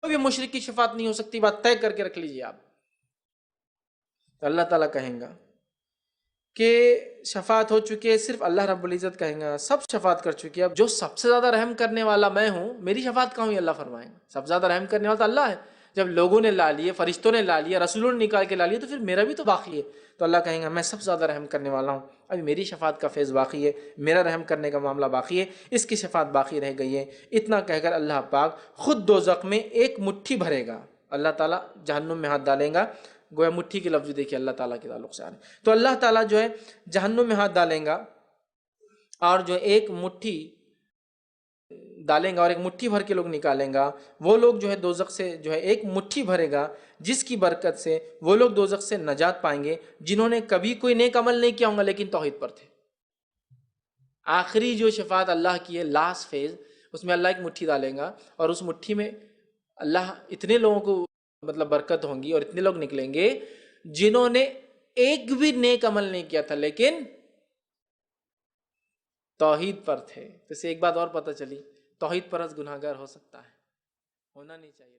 بھی مشرک کی شفاعت نہیں ہو سکتی، بات طے کر کے رکھ لیجیے آپ۔ تو اللہ تعالیٰ کہیں گا کہ شفاعت ہو چکی ہے، صرف اللہ رب العزت کہیں گا سب شفاعت کر چکی ہے، اب جو سب سے زیادہ رحم کرنے والا میں ہوں، میری شفاعت کہاں ہوئی؟ اللہ فرمائیں گے سب سے زیادہ رحم کرنے والا تو اللہ ہے۔ جب لوگوں نے لا لیے، فرشتوں نے لا لیا، رسولوں نے نکال کے لا لیے، تو پھر میرا بھی تو باقی ہے۔ تو اللہ کہیں گا میں سب سے زیادہ رحم کرنے والا ہوں، ابھی میری شفاعت کا فیض باقی ہے، میرا رحم کرنے کا معاملہ باقی ہے، اس کی شفاعت باقی رہ گئی ہے۔ اتنا کہہ کر اللہ پاک خود دوزخ میں ایک مٹھی بھرے گا، اللہ تعالیٰ جہنم میں ہاتھ ڈالیں گا، گویا مٹھی کے لفظ دیکھیے اللہ تعالیٰ کے تعلق سے آ رہے ہیں۔ تو اللہ تعالیٰ جو ہے جہنم میں ہاتھ ڈالیں گا، اور جو ایک مٹھی ڈالیں گا اور ایک مٹھی بھر کے لوگ نکالیں گا۔ وہ لوگ جو ہے دوزخ سے جو ہے ایک مٹھی بھرے گا، جس کی برکت سے وہ لوگ دوزخ سے نجات پائیں گے جنہوں نے کبھی کوئی نیک عمل نہیں کیا ہوں گا لیکن توحید پر تھے۔ آخری جو شفاعت اللہ کی ہے، لاسٹ فیز، اس میں اللہ ایک مٹھی ڈالیں گا، اور اس مٹھی میں اللہ اتنے لوگوں کو مطلب برکت ہوں گی اور اتنے لوگ نکلیں گے جنہوں نے ایک بھی نیک عمل نہیں کیا تھا لیکن توحید پر تھے۔ تو اسے ایک بات اور پتہ چلی، توحید پرست گناہگار ہو سکتا ہے، ہونا نہیں چاہیے۔